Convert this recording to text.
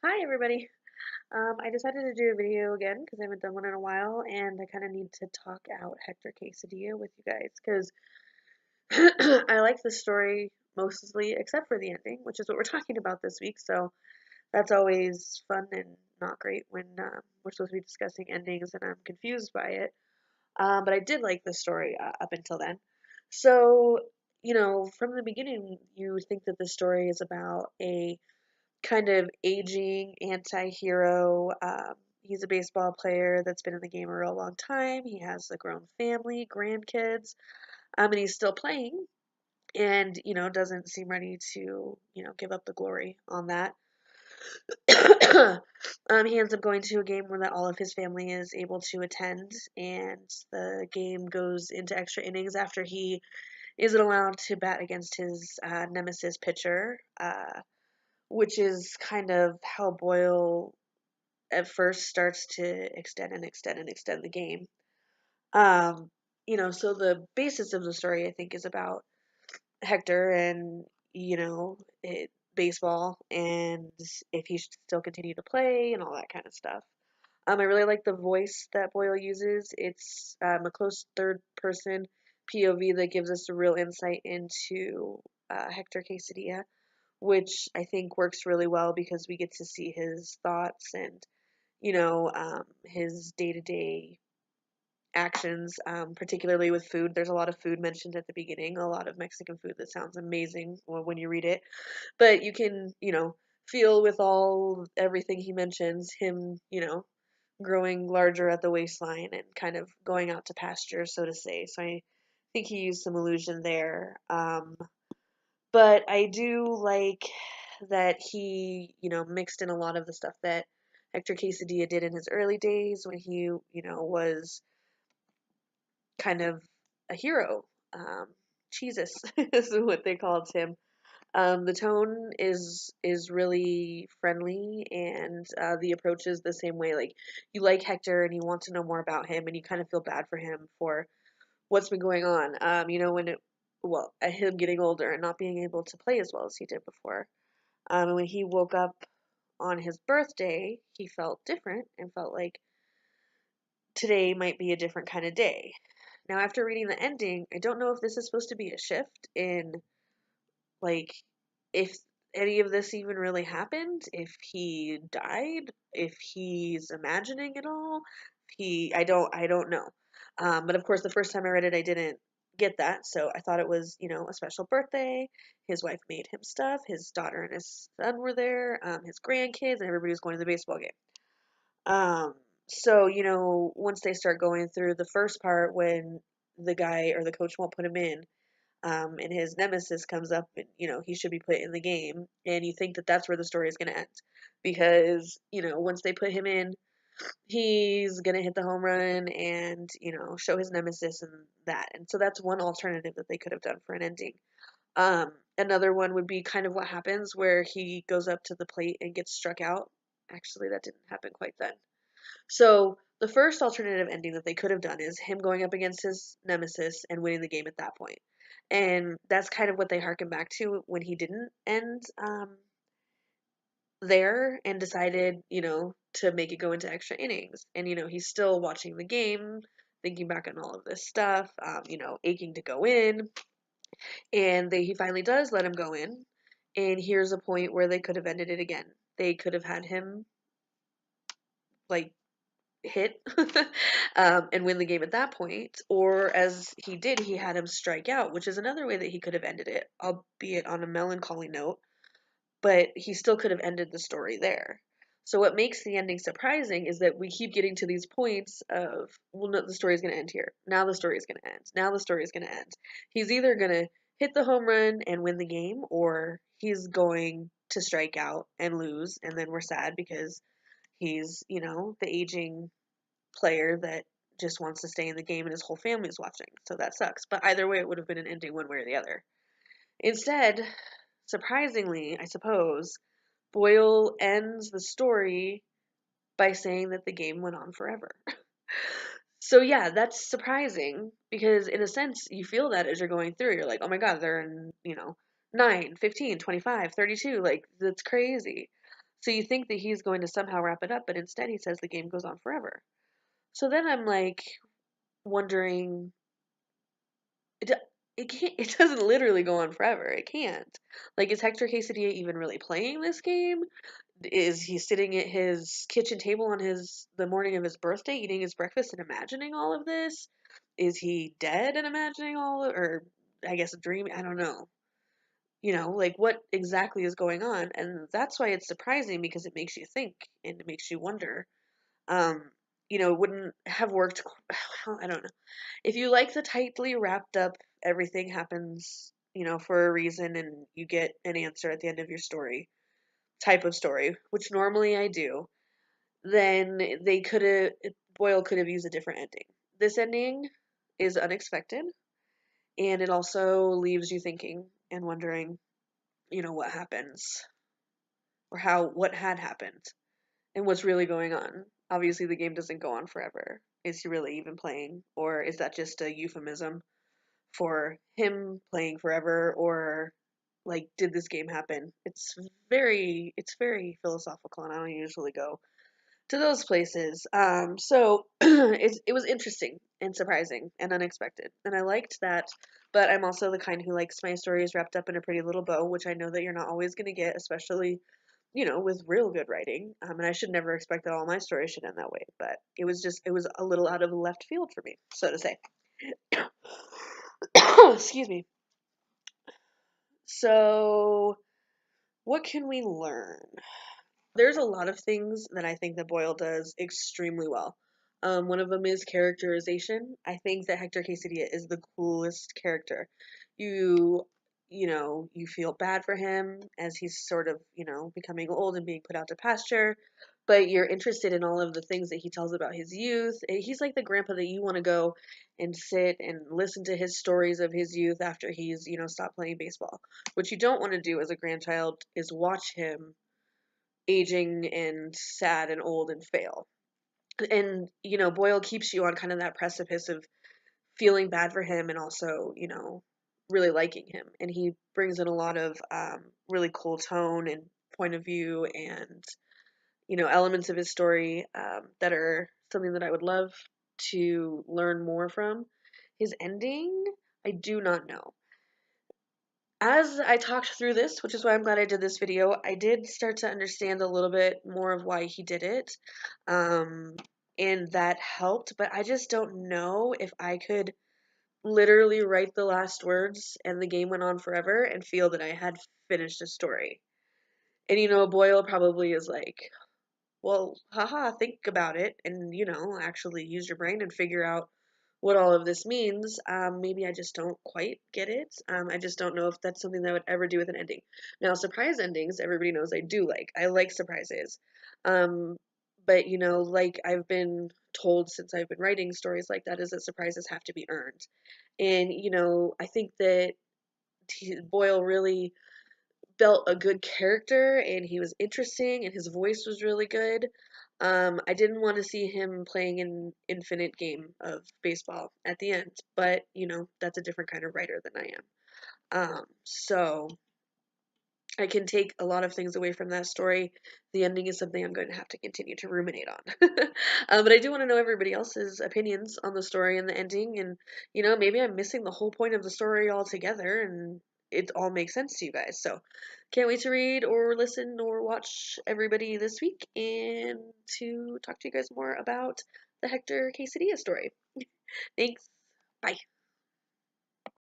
Hi everybody. I decided to do a video again because I haven't done one in a while, and I kind of need to talk out Hector Quesadilla with you guys because I like the story mostly, except for the ending, which is what we're talking about this week. So that's always fun and not great when we're supposed to be discussing endings and I'm confused by it. But I did like the story up until then. So, from the beginning, you think that the story is about a kind of aging anti-hero. He's a baseball player that's been in the game a real long time. He has a grown family, grandkids, and he's still playing and, doesn't seem ready to, give up the glory on that. He ends up going to a game where that all of his family is able to attend, and the game goes into extra innings after he isn't allowed to bat against his nemesis pitcher. Which is kind of how Boyle at first starts to extend and extend and extend the game. Um, so the basis of the story, I think, is about Hector and, baseball and if he should still continue to play and all that kind of stuff. I really like the voice that Boyle uses. It's a close third person POV that gives us a real insight into Hector Quesadilla, which I think works really well because we get to see his thoughts and, his day to day actions, particularly with food. There's a lot of food mentioned at the beginning, a lot of Mexican food that sounds amazing when you read it. But you can, feel with everything he mentions, him, growing larger at the waistline and kind of going out to pasture, so to say. So I think he used some illusion there. But I do like that he, mixed in a lot of the stuff that Hector Quesadilla did in his early days when he, was kind of a hero. Jesus is what they called him. The tone is really friendly, and the approach is the same way. Like you like Hector, and you want to know more about him, and you kind of feel bad for him for what's been going on. At him getting older and not being able to play as well as he did before. And when he woke up on his birthday, he felt different and felt like today might be a different kind of day. Now, after reading the ending, I don't know if this is supposed to be a shift in, like, if any of this even really happened, if he died, if he's imagining it all. I don't know. But of course, the first time I read it, I didn't get that, so I thought it was, a special birthday. His wife made him stuff. His daughter and his son were there. His grandkids, and everybody was going to the baseball game. Um, so, once they start going through the first part when the guy or the coach won't put him in, and his nemesis comes up and, he should be put in the game, and you think that that's where the story is going to end. Because, once they put him in, he's going to hit the home run and, show his nemesis and that. And so that's one alternative that they could have done for an ending. Another one would be kind of what happens where he goes up to the plate and gets struck out. Actually, that didn't happen quite then. So the first alternative ending that they could have done is him going up against his nemesis and winning the game at that point. And that's kind of what they harken back to when he didn't end there and decided, to make it go into extra innings. And, he's still watching the game, thinking back on all of this stuff, aching to go in. And he finally does let him go in. And here's a point where they could have ended it again. They could have had him, like, hit and win the game at that point. Or as he did, he had him strike out, which is another way that he could have ended it, albeit on a melancholy note. But he still could have ended the story there. So what makes the ending surprising is that we keep getting to these points of, well, no, the story is going to end here. Now the story is going to end. Now the story is going to end. He's either going to hit the home run and win the game, or he's going to strike out and lose, and then we're sad because he's, the aging player that just wants to stay in the game and his whole family is watching. So that sucks. But either way, it would have been an ending one way or the other. Instead, surprisingly, I suppose, Boyle ends the story by saying that the game went on forever. So yeah, that's surprising because in a sense you feel that as you're going through. You're like, "Oh my god, they're in, 9, 15, 25, 32, like that's crazy." So you think that he's going to somehow wrap it up, but instead he says the game goes on forever. So then I'm like wondering, it, it can't, it doesn't literally go on forever. It can't. Like, is Hector Quesadilla even really playing this game? Is he sitting at his kitchen table on the morning of his birthday, eating his breakfast and imagining all of this? Is he dead and imagining or I guess dreaming? I don't know. Like what exactly is going on? And that's why it's surprising because it makes you think and it makes you wonder. Um, it wouldn't have worked. Well, I don't know. If you like the tightly wrapped up, everything happens, for a reason and you get an answer at the end of your story type of story, which normally I do, then Boyle could have used a different ending. This ending is unexpected and it also leaves you thinking and wondering, what happens or what had happened and what's really going on. Obviously, the game doesn't go on forever. Is he really even playing? Or is that just a euphemism for him playing forever? Or like, did this game happen? It's very philosophical and I don't usually go to those places. So it was interesting and surprising and unexpected. And I liked that, but I'm also the kind who likes my stories wrapped up in a pretty little bow, which I know that you're not always going to get, especially, with real good writing. And I should never expect that all my stories should end that way, but it was a little out of left field for me, so to say. Excuse me. So, what can we learn? There's a lot of things that I think that Boyle does extremely well. One of them is characterization. I think that Hector Quesadilla is the coolest character. You, you feel bad for him as he's sort of, becoming old and being put out to pasture, but you're interested in all of the things that he tells about his youth. He's like the grandpa that you want to go and sit and listen to his stories of his youth after he's, stopped playing baseball. What you don't want to do as a grandchild is watch him aging and sad and old and fail. And, Boyle keeps you on kind of that precipice of feeling bad for him and also, really liking him. And he brings in a lot of really cool tone and point of view and, elements of his story that are something that I would love to learn more from. His ending, I do not know. As I talked through this, which is why I'm glad I did this video, I did start to understand a little bit more of why he did it. Um, and that helped, but I just don't know if I could literally write the last words and the game went on forever and feel that I had finished a story. And Boyle probably is like, well, haha, think about it and, actually use your brain and figure out what all of this means. Maybe I just don't quite get it. I just don't know if that's something that I would ever do with an ending. Now, surprise endings, everybody knows I do like. I like surprises. Um, but, like I've been told since I've been writing stories like that, is that surprises have to be earned. And, I think that Boyle really built a good character and he was interesting and his voice was really good. I didn't want to see him playing an infinite game of baseball at the end, but that's a different kind of writer than I am. So I can take a lot of things away from that story. The ending is something I'm going to have to continue to ruminate on. But I do want to know everybody else's opinions on the story and the ending, and maybe I'm missing the whole point of the story altogether, and it all makes sense to you guys. So can't wait to read or listen or watch everybody this week, and to talk to you guys more about the Hector Quesadilla story. Thanks. Bye.